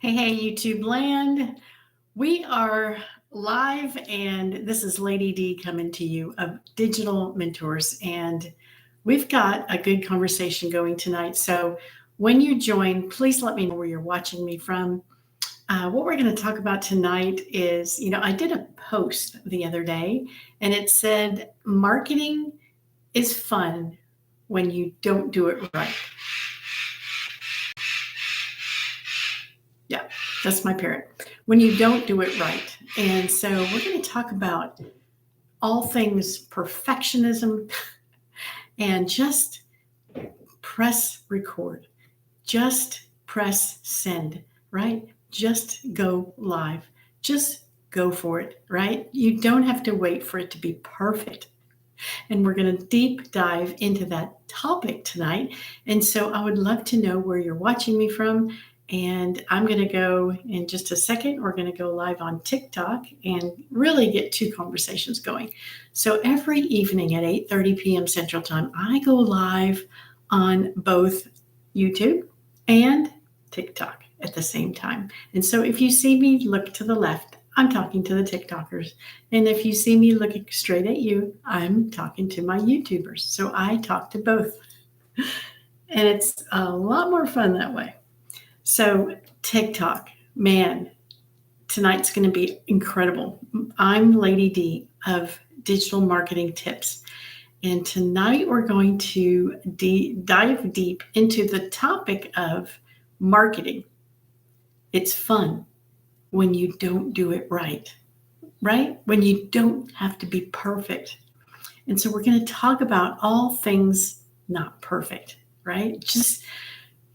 Hey, YouTube land. We are live, and this is Lady D coming to you of Digital Mentors. And we've got a good conversation going tonight. So when you join, please let me know where you're watching me from. What we're going to talk about tonight is, I did a post the other day, and it said, marketing is fun when you don't do it right. Yeah, that's my parent. When you don't do it right. And so we're going to talk about all things perfectionism and just press record, just press send, right? Just go live, just go for it, right? You don't have to wait for it to be perfect. And we're going to deep dive into that topic tonight. And so I would love to know where you're watching me from. And I'm going to go in just a second. We're going to go live on TikTok and really get two conversations going. So every evening at 8:30 p.m. Central Time, I go live on both YouTube and TikTok at the same time. And so if you see me look to the left, I'm talking to the TikTokers. And if you see me looking straight at you, I'm talking to my YouTubers. So I talk to both. And it's a lot more fun that way. So, TikTok, man, tonight's going to be incredible. I'm Lady D of Digital Marketing Tips. And tonight we're going to dive deep into the topic of marketing. It's fun when you don't do it right? When you don't have to be perfect. And so we're going to talk about all things not perfect, right? Just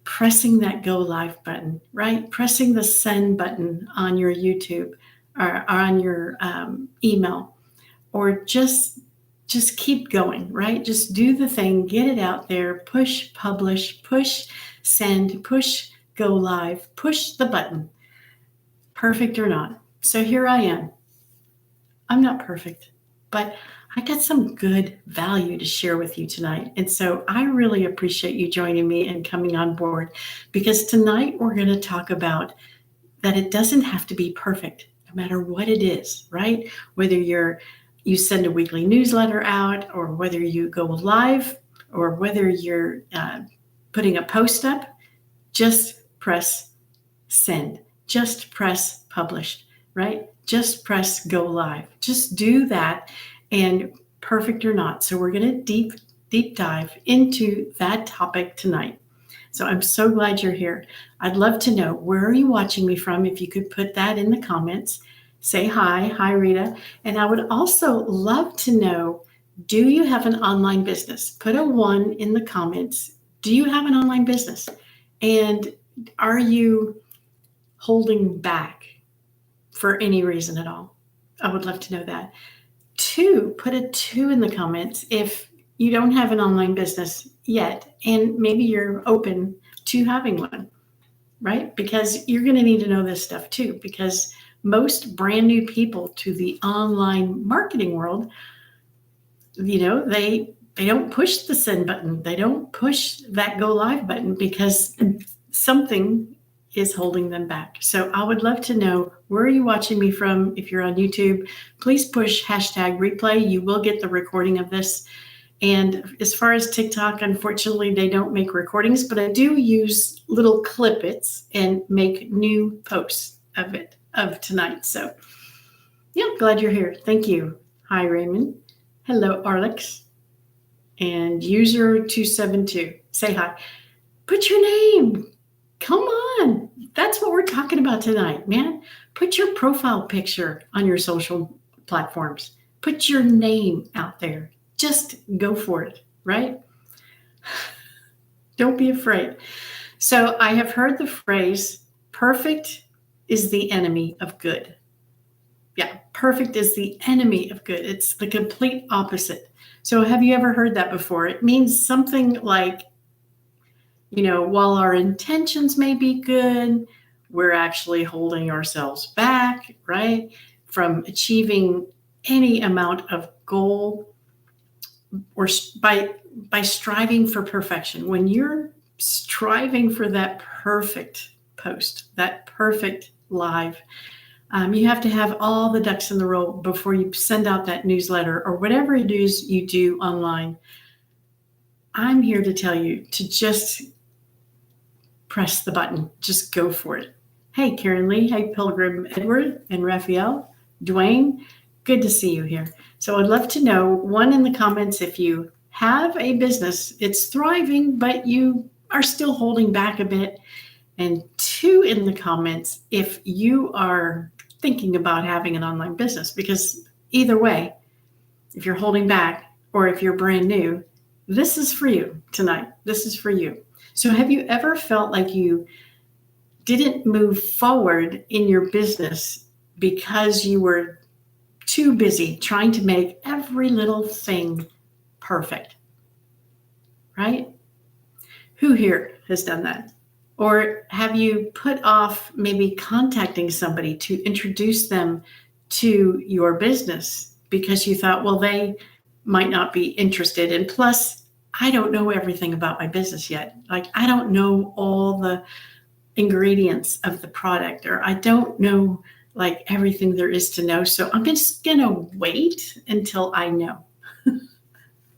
pressing that go live button, right? Pressing the send button on your YouTube or on your email, or just keep going, right? Just do the thing, get it out there, push publish, push send, push go live, push the button, perfect or not. So here I am. I'm not perfect, but I got some good value to share with you tonight. And so I really appreciate you joining me and coming on board, because tonight we're going to talk about that it doesn't have to be perfect, no matter what it is, right? Whether you send a weekly newsletter out, or whether you go live, or whether you're putting a post up, just press send, just press publish, right? Just press go live. Just do that, and perfect or not. So we're going to deep dive into that topic tonight. So I'm so glad you're here. I'd love to know, where are you watching me from? If you could put that in the comments, say hi. Hi, Rita. And I would also love to know, do you have an online business? Put a 1 in the comments. Do you have an online business? And are you holding back for any reason at all? I would love to know that. 2, put a 2 in the comments if you don't have an online business yet, and maybe you're open to having one, right? Because you're going to need to know this stuff too, because most brand new people to the online marketing world, they don't push the send button. They don't push that go live button because something is holding them back. So I would love to know, where are you watching me from? If you're on YouTube, please push hashtag replay. You will get the recording of this. And as far as TikTok, unfortunately, they don't make recordings, but I do use little clippets and make new posts of tonight. So yeah, glad you're here. Thank you. Hi, Raymond. Hello, Arlex. And user 272. Say hi. Put your name. Come on. That's what we're talking about tonight, man. Put your profile picture on your social platforms. Put your name out there. Just go for it, right? Don't be afraid. So I have heard the phrase, perfect is the enemy of good. Yeah, perfect is the enemy of good. It's the complete opposite. So have you ever heard that before? It means something like, while our intentions may be good, we're actually holding ourselves back, right, from achieving any amount of goal, or by striving for perfection. When you're striving for that perfect post, that perfect live. You have to have all the ducks in the row before you send out that newsletter or whatever it is you do online. I'm here to tell you to just press the button. Just go for it. Hey, Karen Lee. Hey, Pilgrim Edward and Raphael. Dwayne, good to see you here. So I'd love to know, one, in the comments, if you have a business, it's thriving, but you are still holding back a bit. And two, in the comments, if you are thinking about having an online business, because either way, if you're holding back or if you're brand new, this is for you tonight. This is for you. So have you ever felt like you didn't move forward in your business because you were too busy trying to make every little thing perfect? Right? Who here has done that? Or have you put off maybe contacting somebody to introduce them to your business because you thought, well, they might not be interested. And plus, I don't know everything about my business yet. Like, I don't know all the ingredients of the product, or I don't know like everything there is to know. So I'm just going to wait until I know.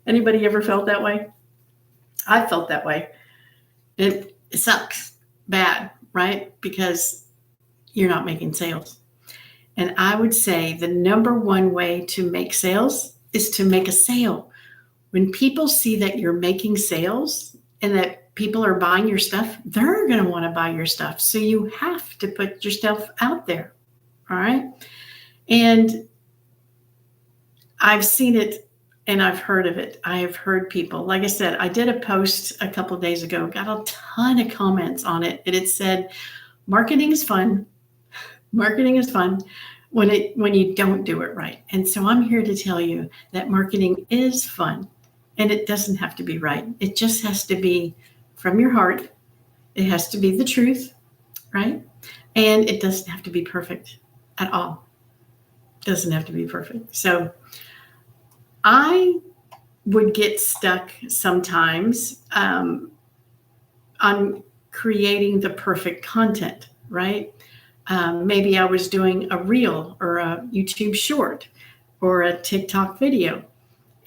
Anybody ever felt that way? I felt that way. It sucks bad, right? Because you're not making sales. And I would say the number one way to make sales is to make a sale. When people see that you're making sales and that people are buying your stuff, they're going to want to buy your stuff. So you have to put your stuff out there. All right. And I've seen it and I've heard of it. I have heard people, like I said, I did a post a couple of days ago, got a ton of comments on it. And it said, marketing is fun. Marketing is fun when you don't do it right. And so I'm here to tell you that marketing is fun, and it doesn't have to be right. It just has to be from your heart. It has to be the truth, right? And it doesn't have to be perfect at all. It doesn't have to be perfect. So I would get stuck sometimes on creating the perfect content, right? Maybe I was doing a reel or a YouTube short or a TikTok video,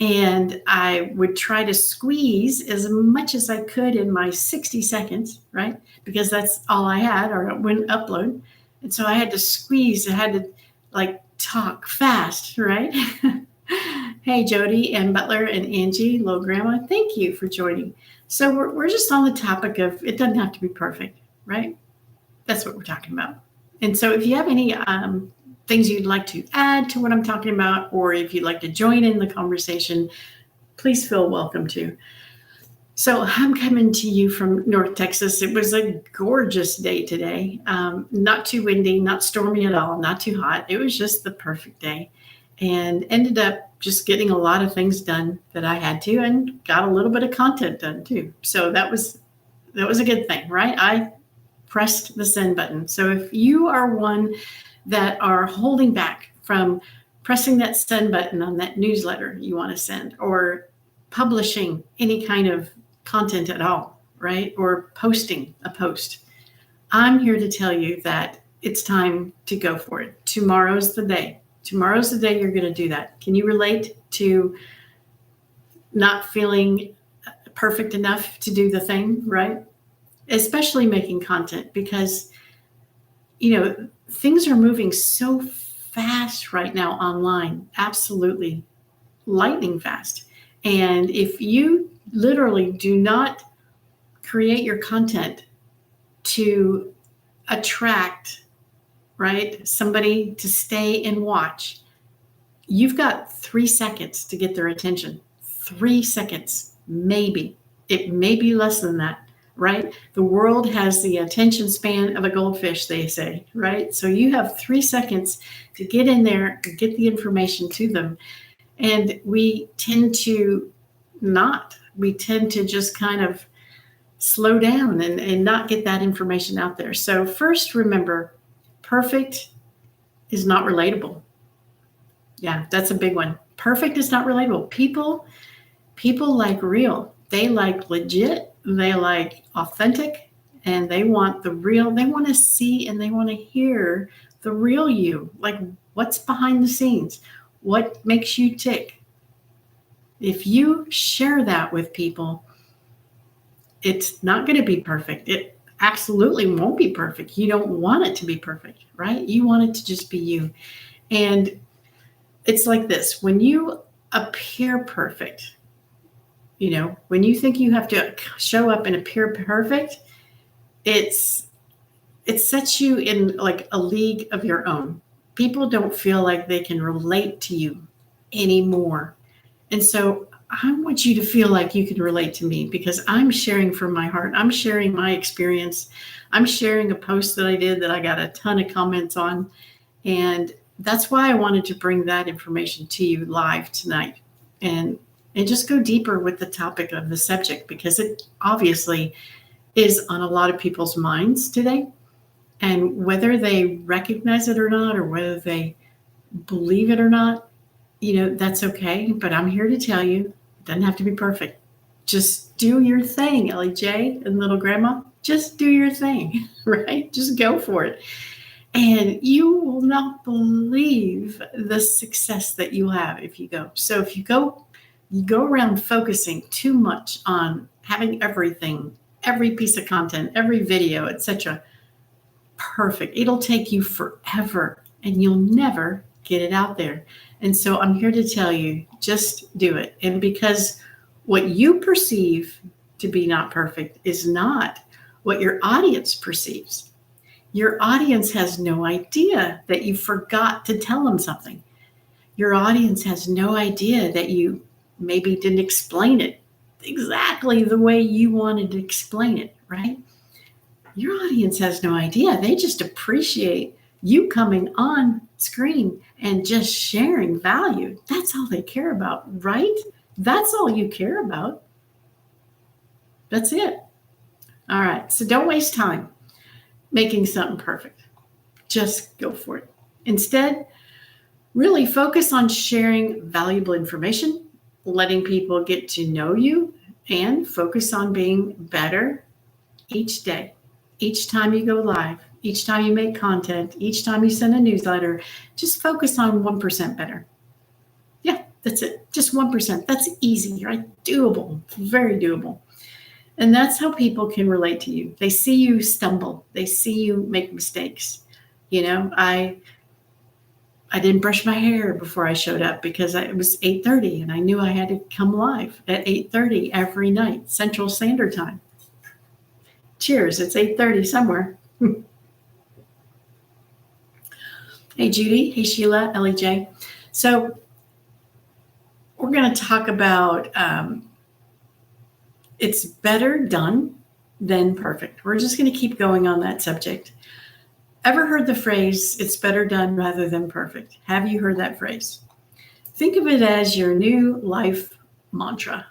and I would try to squeeze as much as I could in my 60 seconds, right? Because that's all I had, or it wouldn't upload. And so I had to squeeze, I had to like talk fast, right? Hey, Jody and Butler and Angie, Low Grandma, thank you for joining. So we're just on the topic of it doesn't have to be perfect, right? That's what we're talking about. And so if you have any things you'd like to add to what I'm talking about, or if you'd like to join in the conversation, please feel welcome to. So I'm coming to you from North Texas. It was a gorgeous day today. Not too windy, not stormy at all, not too hot. It was just the perfect day, and ended up just getting a lot of things done that I had to, and got a little bit of content done too. So that was a good thing, right? I pressed the send button. So if you are one that are holding back from pressing that send button on that newsletter you want to send, or publishing any kind of content at all, right? Or posting a post, I'm here to tell you that it's time to go for it. Tomorrow's the day. Tomorrow's the day you're going to do that. Can you relate to not feeling perfect enough to do the thing, right? Especially making content, because, things are moving so fast right now online, absolutely lightning fast. And if you literally do not create your content to attract, right, somebody to stay and watch, you've got 3 seconds to get their attention. 3 seconds, maybe. It may be less than that. Right? The world has the attention span of a goldfish, they say, right? So you have 3 seconds to get in there and get the information to them. And we tend to not. We tend to just kind of slow down and not get that information out there. So first, remember, perfect is not relatable. Yeah, that's a big one. Perfect is not relatable. People like real. They like legit. They like authentic, and they want the real, they want to see and they want to hear the real you, like what's behind the scenes, what makes you tick. If you share that with people, it's not going to be perfect. It absolutely won't be perfect. You don't want it to be perfect, right? You want it to just be you. And it's like this, when you appear perfect, when you think you have to show up and appear perfect, it sets you in like a league of your own. People don't feel like they can relate to you anymore. And so I want you to feel like you can relate to me, because I'm sharing from my heart. I'm sharing my experience. I'm sharing a post that I did that I got a ton of comments on. And that's why I wanted to bring that information to you live tonight, and just go deeper with the topic of the subject, because it obviously is on a lot of people's minds today. And whether they recognize it or not, or whether they believe it or not, that's okay. But I'm here to tell you, it doesn't have to be perfect. Just do your thing, Ellie J and little grandma. Just do your thing, right? Just go for it. And you will not believe the success that you have if you go. So if you go around focusing too much on having everything, every piece of content, every video, etc., perfect. It'll take you forever and you'll never get it out there. And so I'm here to tell you, just do it. And because what you perceive to be not perfect is not what your audience perceives. Your audience has no idea that you forgot to tell them something. Your audience has no idea that you maybe didn't explain it exactly the way you wanted to explain it, right? Your audience has no idea. They just appreciate you coming on screen and just sharing value. That's all they care about, right? That's all you care about. That's it. All right. So don't waste time making something perfect. Just go for it. Instead, really focus on sharing valuable information, letting people get to know you, and focus on being better each day. Each time you go live, each time you make content, each time you send a newsletter, just focus on 1% better. Yeah, that's it. Just 1%. That's easy, right? Doable, very doable. And that's how people can relate to you. They see you stumble. They see you make mistakes. I didn't brush my hair before I showed up because it was 8:30 and I knew I had to come live at 8:30 every night, Central Standard Time. Cheers, it's 8:30 somewhere. Hey, Judy. Hey, Sheila, Ellie J. So we're going to talk about it's better done than perfect. We're just going to keep going on that subject. Ever heard the phrase, it's better done rather than perfect? Have you heard that phrase? Think of it as your new life mantra,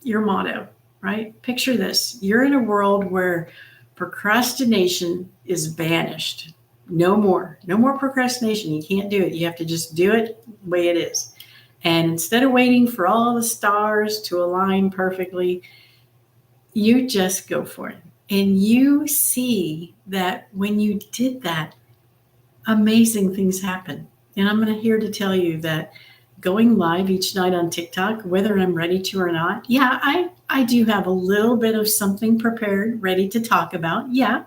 your motto, right? Picture this. You're in a world where procrastination is banished. No more procrastination. You can't do it. You have to just do it the way it is. And instead of waiting for all the stars to align perfectly, you just go for it. And you see that when you did that, amazing things happen. And I'm here to tell you that going live each night on TikTok, whether I'm ready to or not, yeah, I do have a little bit of something prepared, ready to talk about. Yeah,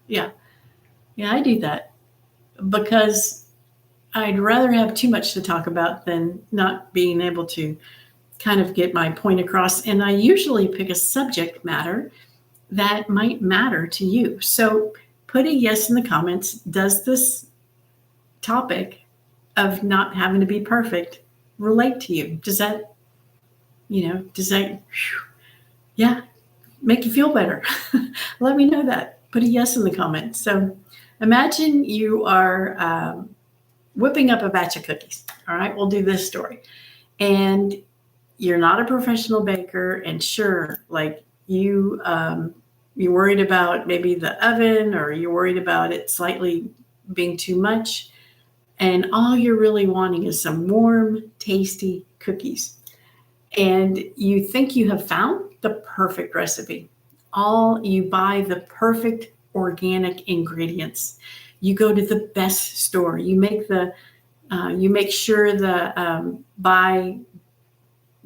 I do that because I'd rather have too much to talk about than not being able to kind of get my point across. And I usually pick a subject matter that might matter to you. So put a yes in the comments. Does this topic of not having to be perfect relate to you? Does that, make you feel better? Let me know that. Put a yes in the comments. So imagine you are whipping up a batch of cookies. All right, we'll do this story. And you're not a professional baker, and sure, like you're worried about maybe the oven, or you're worried about it slightly being too much. And all you're really wanting is some warm, tasty cookies. And you think you have found the perfect recipe. You buy the perfect organic ingredients. You go to the best store. You make sure the buy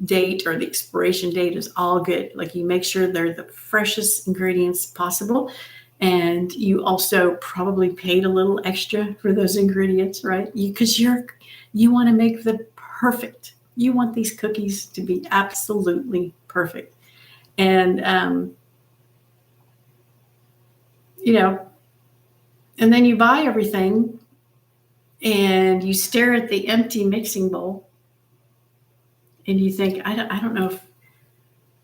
date or the expiration date is all good. Like, you make sure they're the freshest ingredients possible. And you also probably paid a little extra for those ingredients, right? Because you want to make the perfect. You want these cookies to be absolutely perfect. And and then you buy everything and you stare at the empty mixing bowl and you think, I don't know if,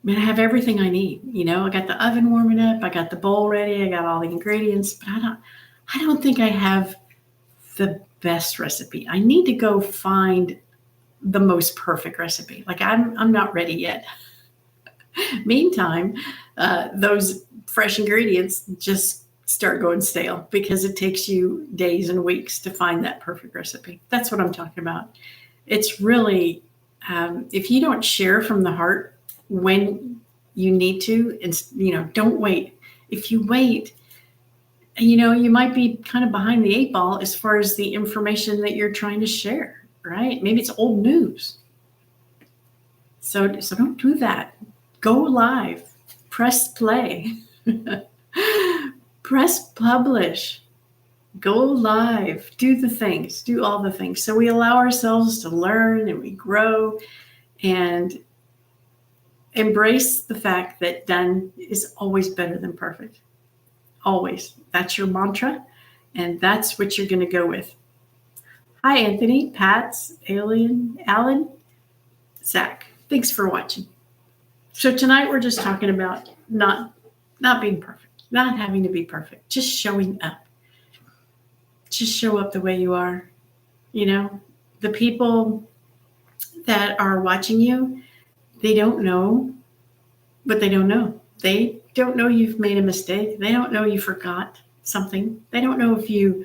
I have everything I need. I got the oven warming up, I got the bowl ready, I got all the ingredients, but I don't think I have the best recipe. I need to go find the most perfect recipe. Like, I'm not ready yet. Meantime, those fresh ingredients just start going stale because it takes you days and weeks to find that perfect recipe. That's what I'm talking about. It's really, if you don't share from the heart when you need to, and don't wait. If you wait, you might be kind of behind the eight ball as far as the information that you're trying to share, right? Maybe it's old news. So don't do that. Go live, press play, press publish, go live, do all the things. So we allow ourselves to learn and we grow and embrace the fact that done is always better than perfect. Always. That's your mantra, and that's what you're going to go with. Hi, Anthony, Pats, Alien, Alan, Zach. Thanks for watching. So tonight we're just talking about not being perfect, not having to be perfect, just showing up. Just show up the way you are. The people that are watching you, they don't know what they don't know. They don't know you've made a mistake. They don't know you forgot something. They don't know if you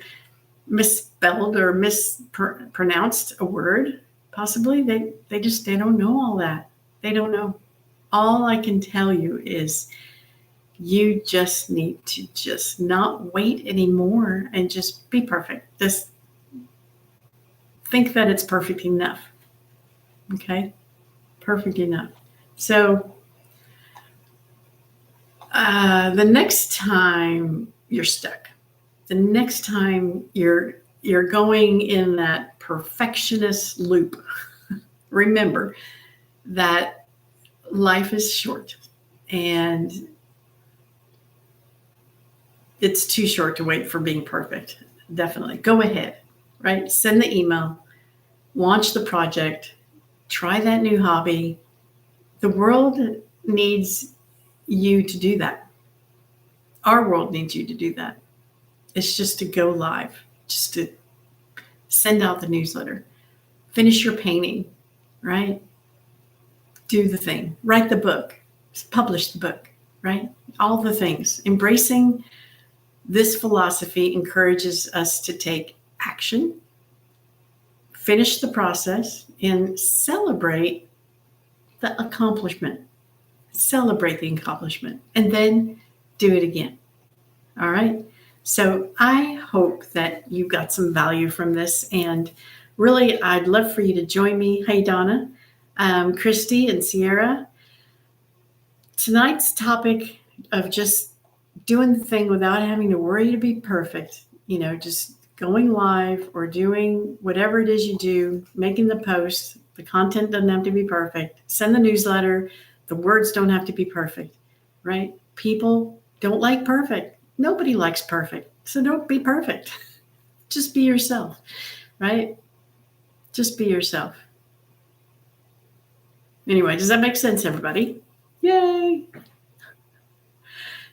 misspelled or mispronounced a word, possibly. They don't know all that. They don't know. All I can tell you is you just need to just not wait anymore and just be perfect. Just think that it's perfect enough. Okay? Perfect enough. So the next time you're stuck, the next time you're going in that perfectionist loop, remember that life is short and it's too short to wait for being perfect. Definitely. Go ahead, right? Send the email, launch the project, try that new hobby. The world needs you to do that. Our world needs you to do that. It's just to go live, just to send out the newsletter, finish your painting, right? Do the thing, write the book, publish the book, right? All the things. Embracing this philosophy encourages us to take action, finish the process, and celebrate the accomplishment. Celebrate the accomplishment, and then do it again. All right? So I hope that you got some value from this, and really, I'd love for you to join me. Hey, Donna, Christy, and Sierra. Tonight's topic of just doing the thing without having to worry to be perfect, just going live or doing whatever it is you do, making the post. The content doesn't have to be perfect. Send the newsletter. The words don't have to be perfect, right? People don't like perfect. Nobody likes perfect. So don't be perfect. Just be yourself, right? Just be yourself. Anyway, does that make sense, everybody? Yay!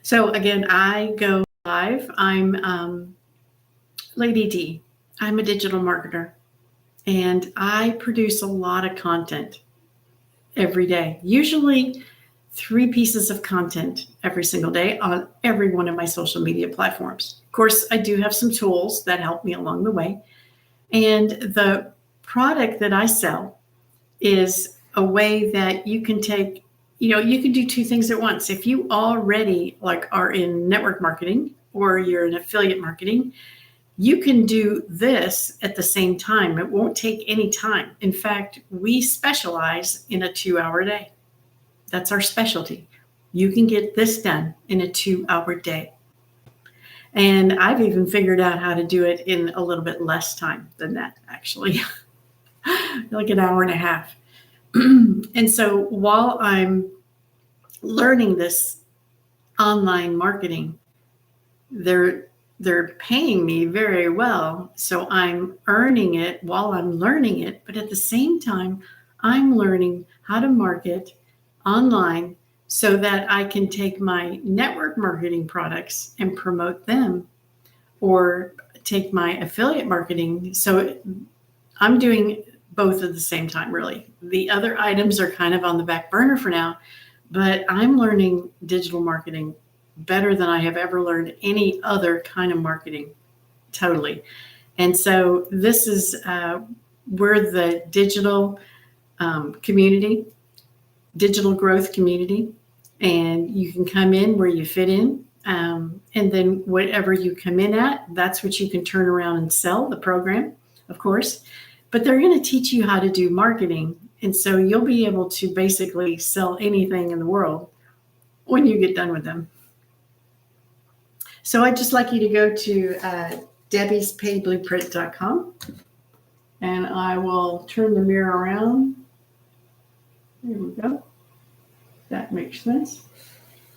So again, I go live. I'm Lady D. I'm a digital marketer, and I produce a lot of content every day. Usually 3 pieces of content every single day on every one of my social media platforms. Of course, I do have some tools that help me along the way. And the product that I sell is a way that you can take you can do two things at once. If you already are in network marketing or you're in affiliate marketing, you can do this at the same time. It won't take any time. In fact, we specialize in a 2-hour day. That's our specialty. You can get this done in a 2-hour day. And I've even figured out how to do it in a little bit less time than that, actually, like an hour and a half. And so while I'm learning this online marketing, they're paying me very well. So I'm earning it while I'm learning it. But at the same time, I'm learning how to market online so that I can take my network marketing products and promote them, or take my affiliate marketing. So I'm doing both at the same time, really. The other items are kind of on the back burner for now, but I'm learning digital marketing better than I have ever learned any other kind of marketing, totally. And so this is, we're the digital community, digital growth community, and you can come in where you fit in. And then whatever you come in at, that's what you can turn around and sell the program, of course. But they're going to teach you how to do marketing. And so you'll be able to basically sell anything in the world when you get done with them. So I'd just like you to go to debbiespayblueprint.com, and I will turn the mirror around. There we go. That makes sense.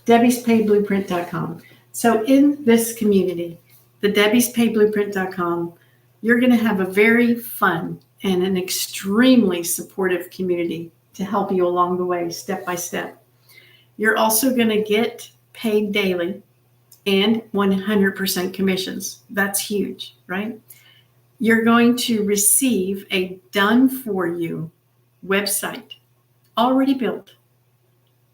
debbiespayblueprint.com. So in this community, the debbiespayblueprint.com, you're going to have a very fun and an extremely supportive community to help you along the way, step by step. You're also going to get paid daily and 100% commissions. That's huge, right? You're going to receive a done-for-you website already built,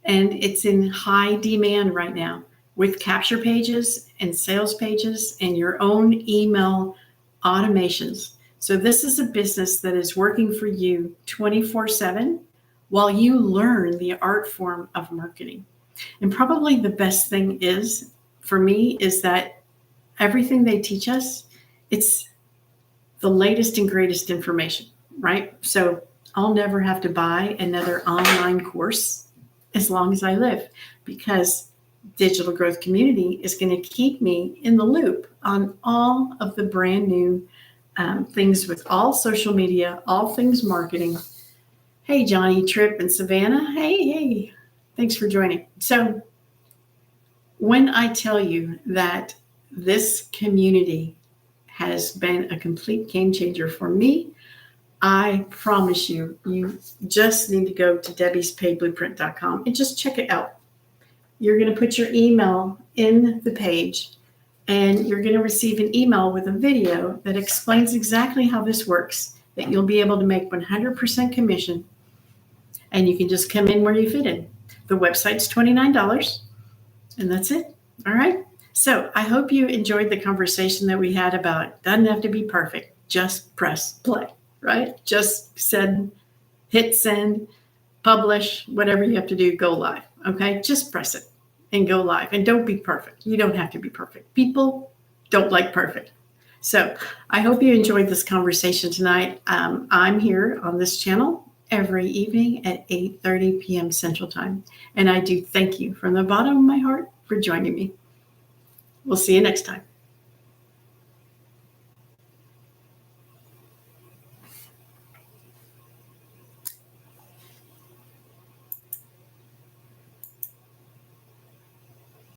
and it's in high demand right now, with capture pages and sales pages and your own email automations. So this is a business that is working for you 24/7 while you learn the art form of marketing. And probably the best thing is, for me, is that everything they teach us, it's the latest and greatest information, right? So I'll never have to buy another online course as long as I live, because Digital Growth Community is going to keep me in the loop on all of the brand new things with all social media, all things marketing. Hey, Johnny, Tripp, and Savannah. Hey, thanks for joining. So when I tell you that this community has been a complete game changer for me, I promise you, you just need to go to debbiespayblueprint.com and just check it out. You're going to put your email in the page, and you're going to receive an email with a video that explains exactly how this works, that you'll be able to make 100% commission, and you can just come in where you fit in. The website's $29, and that's it. All right. So I hope you enjoyed the conversation that we had about doesn't have to be perfect. Just press play, right? Just hit send, publish, whatever you have to do, go live. Okay. Just press it and go live, and don't be perfect. You don't have to be perfect. People don't like perfect. So I hope you enjoyed this conversation tonight. I'm here on this channel every evening at 8:30 p.m. Central Time. And I do thank you from the bottom of my heart for joining me. We'll see you next time.